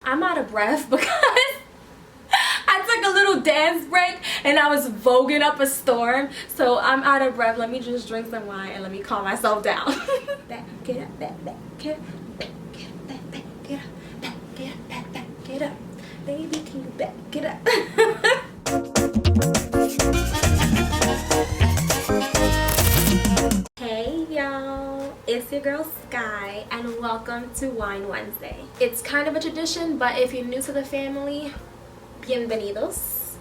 I'm out of breath because I took a little dance break and I was voguing up a storm. So I'm out of breath. Let me just drink some wine and let me calm myself down. Back, get up, back, get up, back, get up, back, get up, back, get up, back, get up. Baby, can you back, get up? Hey y'all, it's your girl Sky and welcome to Wine Wednesday. It's kind of a tradition, but if you're new to the family, bienvenidos.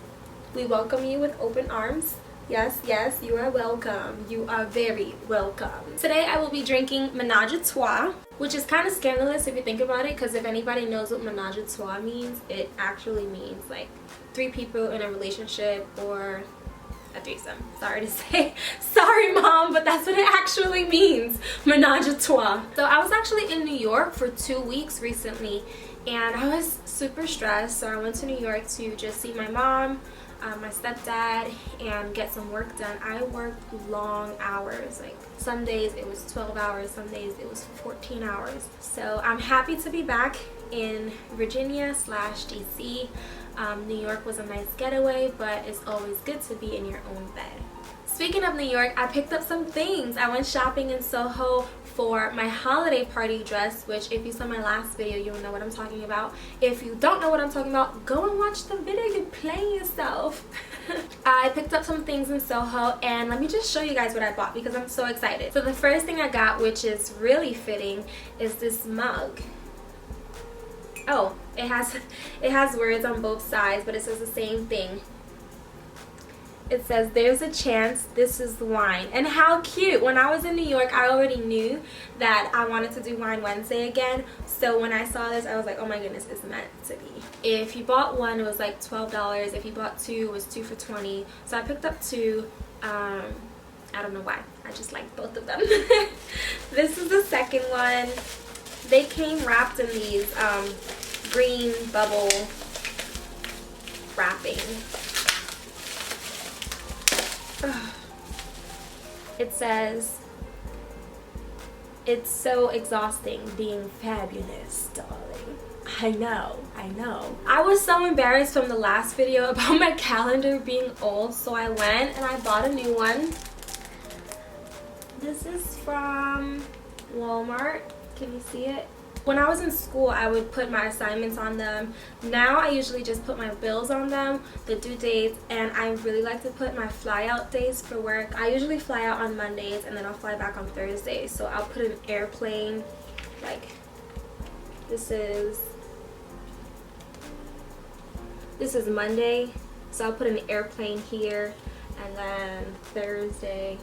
We welcome you with open arms. Yes, yes, you are welcome. You are very welcome. Today I will be drinking Ménage à Trois, which is kind of scandalous if you think about it, because if anybody knows what Ménage à Trois means, it actually means like 3 people in a relationship or a threesome. Sorry to say. Sorry mom, but that's what it actually means. Ménage à Trois. So I was actually in New York for 2 weeks recently and I was super stressed, so I went to New York to just see my mom, my stepdad, and get some work done. I worked long hours, like some days it was 12 hours, some days it was 14 hours. So I'm happy to be back in Virginia / DC. New York was a nice getaway, but it's always good to be in your own bed. Speaking of New York, I picked up some things. I went shopping in Soho for my holiday party dress, which if you saw my last video, you'll know what I'm talking about. If you don't know what I'm talking about, go and watch the video. You're playing yourself. I picked up some things in Soho and let me just show you guys what I bought because I'm so excited. So the first thing I got, which is really fitting, is this mug. Oh, it has words on both sides, but it says the same thing. It says, "There's a chance this is wine." And how cute! When I was in New York, I already knew that I wanted to do Wine Wednesday again. So when I saw this, I was like, oh my goodness, it's meant to be. If you bought one, it was like $12. If you bought 2, it was 2 for $20. So I picked up 2. I don't know why. I just like both of them. This is the second one. They came wrapped in these green bubble wrapping. It says, "It's so exhausting being fabulous, darling." I know. I was so embarrassed from the last video about my calendar being old, so I went and I bought a new one. This is from Walmart. Can you see it? When I was in school, I would put my assignments on them. Now I usually just put my bills on them, the due dates, and I really like to put my fly out days for work. I usually fly out on Mondays and then I'll fly back on Thursdays. So I'll put an airplane, like this is Monday. So I'll put an airplane here, and then Thursday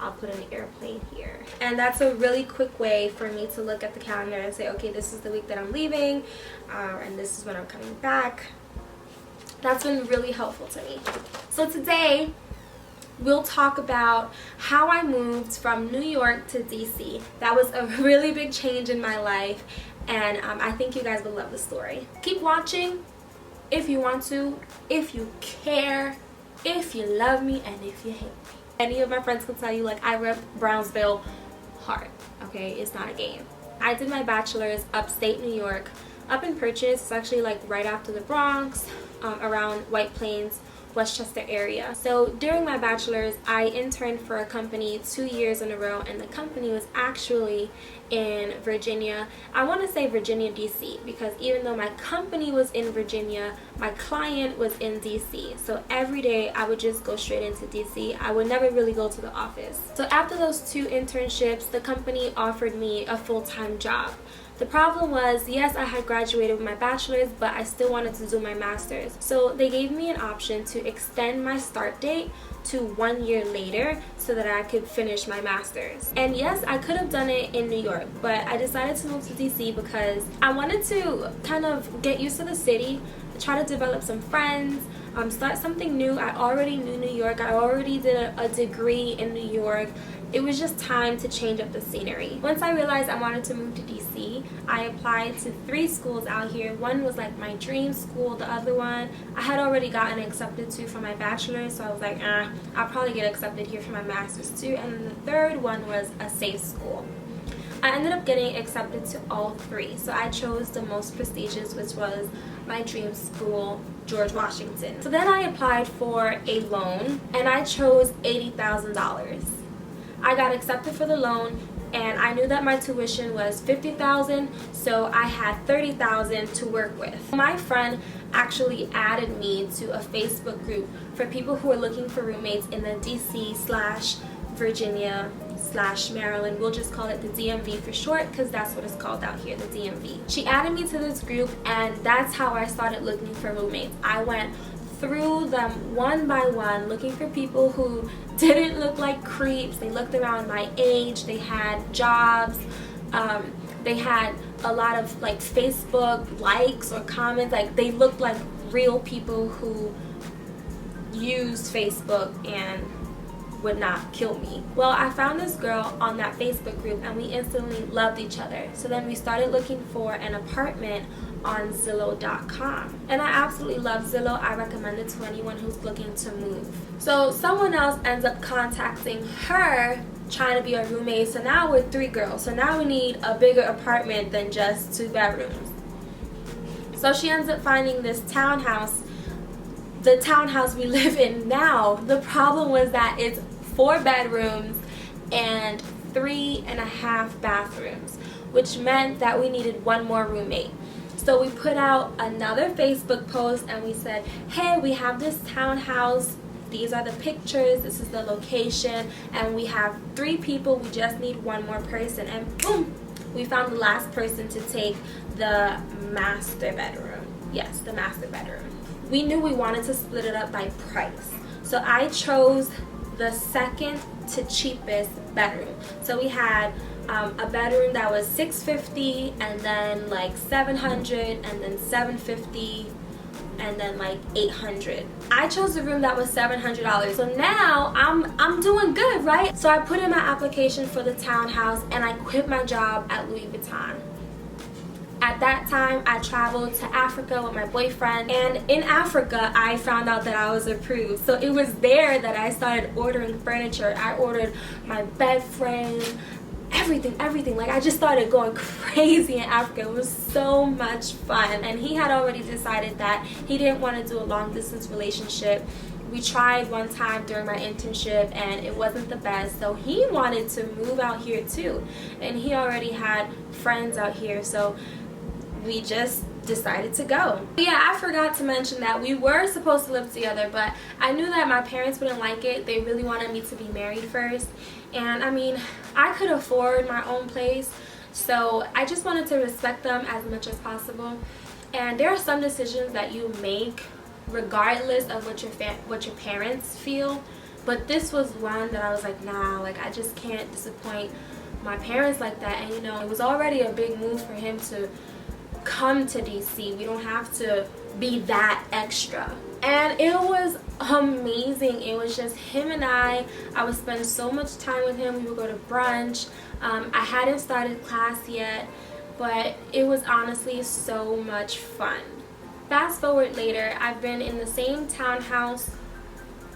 I'll put an airplane here. And that's a really quick way for me to look at the calendar and say, okay, this is the week that I'm leaving, and this is when I'm coming back. That's been really helpful to me. So today, we'll talk about how I moved from New York to DC. That was a really big change in my life, and I think you guys will love the story. Keep watching if you want to, if you care, if you love me, and if you hate me. Any of my friends can tell you, like, I rep Brownsville hard, okay? It's not a game. I did my bachelor's upstate New York, up in Purchase. It's actually like right after the Bronx, around White Plains, Westchester area. So during my bachelor's, I interned for a company 2 years in a row, and the company was actually in Virginia. I want to say Virginia, DC, because even though my company was in Virginia, my client was in DC. So every day I would just go straight into DC. I would never really go to the office. So after those 2 internships, the company offered me a full-time job. The problem was, yes, I had graduated with my bachelor's, but I still wanted to do my master's. So they gave me an option to extend my start date to 1 year later so that I could finish my master's. And yes, I could have done it in New York, but I decided to move to DC because I wanted to kind of get used to the city, try to develop some friends, start something new. I already knew New York. I already did a degree in New York. It was just time to change up the scenery. Once I realized I wanted to move to DC, I applied to 3 schools out here. One was like my dream school. The other one I had already gotten accepted to for my bachelor's, so I was like, I'll probably get accepted here for my master's too. And then the third one was a safe school. I ended up getting accepted to all three. So I chose the most prestigious, which was my dream school, George Washington. So then I applied for a loan and I chose $80,000. I got accepted for the loan and I knew that my tuition was $50,000, so I had $30,000 to work with. My friend actually added me to a Facebook group for people who are looking for roommates in the DC/Virginia/Maryland. We'll just call it the DMV for short because that's what it's called out here, the DMV. She added me to this group and that's how I started looking for roommates. I went through them one by one looking for people who didn't look like creeps. They looked around my age, they had jobs, they had a lot of like Facebook likes or comments. Like they looked like real people who used Facebook and would not kill me. Well, I found this girl on that Facebook group and we instantly loved each other. So then we started looking for an apartment on Zillow.com. And I absolutely love Zillow. I recommend it to anyone who's looking to move. So someone else ends up contacting her trying to be a roommate. So now we're 3 girls. So now we need a bigger apartment than just 2 bedrooms. So she ends up finding this townhouse, the townhouse we live in now. The problem was that it's 4 bedrooms and 3.5 bathrooms, which meant that we needed 1 more roommate. So we put out another Facebook post and we said, hey, we have this townhouse, these are the pictures, this is the location, and we have 3 people, we just need 1 more person. And boom, we found the last person to take the master bedroom. Yes, the master bedroom. We knew we wanted to split it up by price. So I chose the second to cheapest bedroom. So we had a bedroom that was $650 and then like $700 and then $750 and then like $800. I chose a room that was $700. So now I'm doing good, right? So I put in my application for the townhouse and I quit my job at Louis Vuitton. At that time, I traveled to Africa with my boyfriend, and in Africa, I found out that I was approved. So it was there that I started ordering furniture. I ordered my bed frame, everything. Like I just started going crazy in Africa. It was so much fun. And he had already decided that he didn't want to do a long distance relationship. We tried one time during my internship and it wasn't the best, so he wanted to move out here too, and he already had friends out here, so we just decided to go. Yeah, I forgot to mention that we were supposed to live together, but I knew that my parents wouldn't like it. They really wanted me to be married first, and I mean, I could afford my own place, so I just wanted to respect them as much as possible. And there are some decisions that you make regardless of what your parents feel, but this was one that I was like, nah, like I just can't disappoint my parents like that. And you know, it was already a big move for him to come to DC. We don't have to be that extra. And it was amazing. It was just him and I would spend so much time with him. We would go to brunch. I hadn't started class yet, but it was honestly so much fun. Fast forward later, I've been in the same townhouse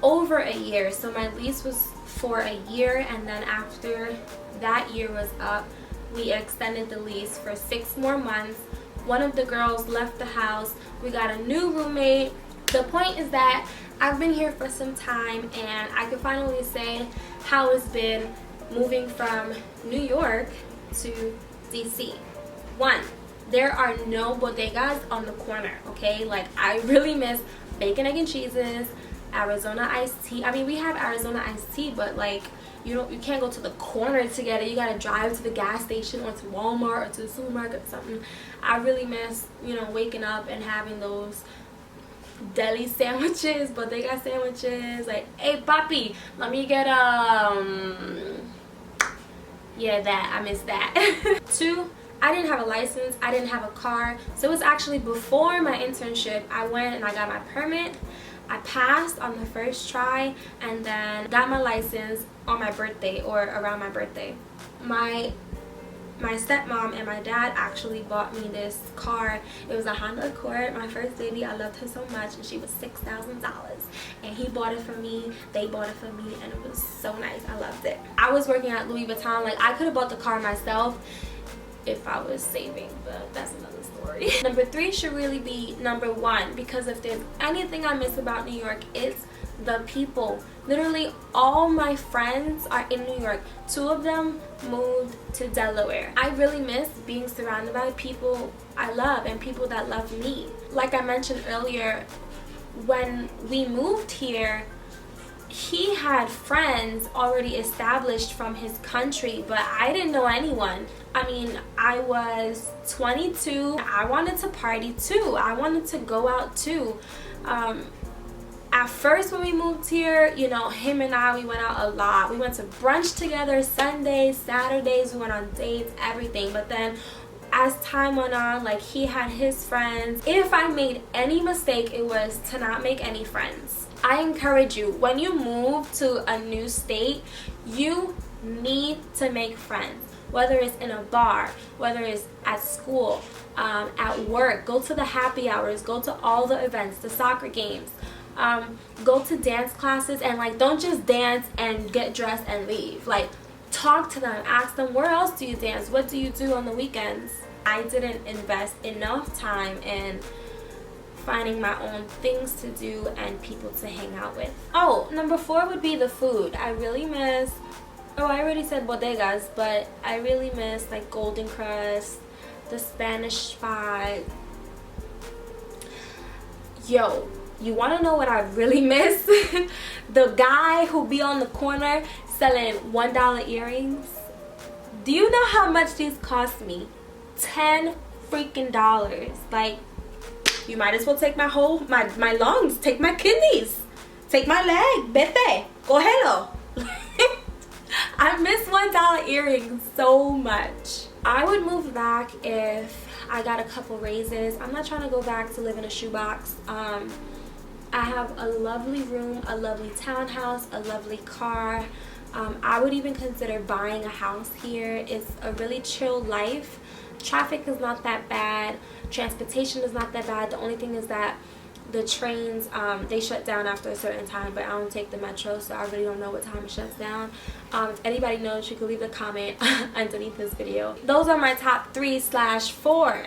over a year. So my lease was for a year, and then after that year was up, we extended the lease for 6 more months. One of the girls left the house. We got a new roommate. The point is that I've been here for some time, and I can finally say how it's been moving from New York to DC. 1, there are no bodegas on the corner, okay? Like, I really miss bacon, egg, and cheeses, Arizona iced tea. I mean, we have Arizona iced tea, but like, you can't go to the corner to get it. You gotta drive to the gas station or to Walmart or to the supermarket or something. I really miss, you know, waking up and having those deli sandwiches, bodega sandwiches. Like, hey papi, let me get yeah, that, I miss that. 2, I didn't have a license, I didn't have a car. So it was actually before my internship. I went and I got my permit. I passed on the first try and then got my license on my birthday or around my birthday. My my stepmom and my dad actually bought me this car. It was a Honda Accord, my first baby. I loved her so much, and she was $6,000. And he bought it for me, they bought it for me, and it was so nice. I loved it. I was working at Louis Vuitton. Like, I could have bought the car myself if I was saving, but that's another story. Number 3 should really be number 1, because if there's anything I miss about New York, it's the people. Literally all my friends are in New York. 2 of them moved to Delaware. I really miss being surrounded by people I love and people that love me. Like I mentioned earlier, when we moved here, he had friends already established from his country, but I didn't know anyone. I mean, I was 22. I wanted to party too. I wanted to go out too. At first when we moved here, you know, him and I, we went out a lot. We went to brunch together Sundays, Saturdays, we went on dates, everything. But then as time went on, like, he had his friends. If I made any mistake, it was to not make any friends. I encourage you, when you move to a new state, you need to make friends. Whether it's in a bar, whether it's at school, at work, go to the happy hours, go to all the events, the soccer games. Go to dance classes, and like, don't just dance and get dressed and leave. Like, talk to them, ask them, where else do you dance, what do you do on the weekends? I didn't invest enough time in finding my own things to do and people to hang out with. Oh, number 4 would be the food. I really miss, oh, I already said bodegas, but I really miss like Golden Crust, the Spanish spot. Yo, you want to know what I really miss? The guy who be on the corner selling $1 earrings. Do you know how much these cost me? $10 freaking dollars. Like, you might as well take my lungs, take my kidneys, take my leg, vete, cógelo. I miss $1 earrings so much. I would move back if I got a couple raises. I'm not trying to go back to live in a shoebox. I have a lovely room, a lovely townhouse, a lovely car. I would even consider buying a house here. It's a really chill life. Traffic is not that bad. Transportation is not that bad. The only thing is that the trains, they shut down after a certain time, but I don't take the metro, so I really don't know what time it shuts down. If anybody knows, you can leave a comment underneath this video. Those are my top 3/4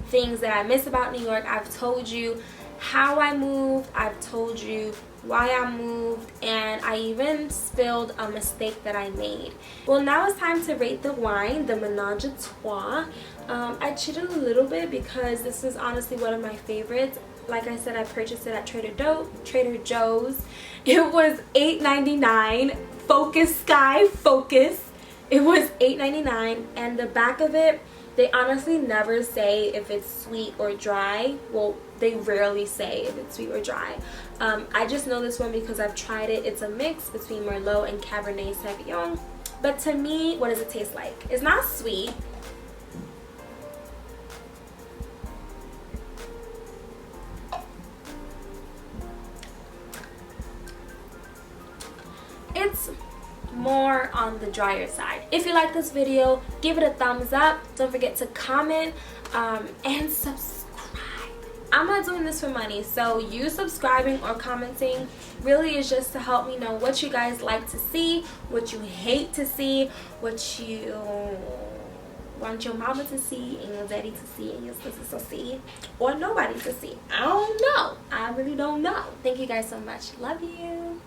things that I miss about New York. I've told you how I moved, I've told you why I moved, and I even spilled a mistake that I made. Well, now it's time to rate the wine, the Ménage à Trois. I cheated a little bit because this is honestly one of my favorites. Like I said, I purchased it at Trader Joe's. It was $8.99. Focus, Sky, focus. It was $8.99, and the back of it, they honestly never say if it's sweet or dry. Well, they rarely say if it's sweet or dry. I just know this one because I've tried it. It's a mix between Merlot and Cabernet Sauvignon. But to me, what does it taste like? It's not sweet. It's more on the drier side. If you like this video, give it a thumbs up. Don't forget to comment and subscribe. I'm not doing this for money, so you subscribing or commenting really is just to help me know what you guys like to see, what you hate to see, what you want your mama to see and your daddy to see and your sisters to see, or nobody to see. I don't know. I really don't know. Thank you guys so much. Love you.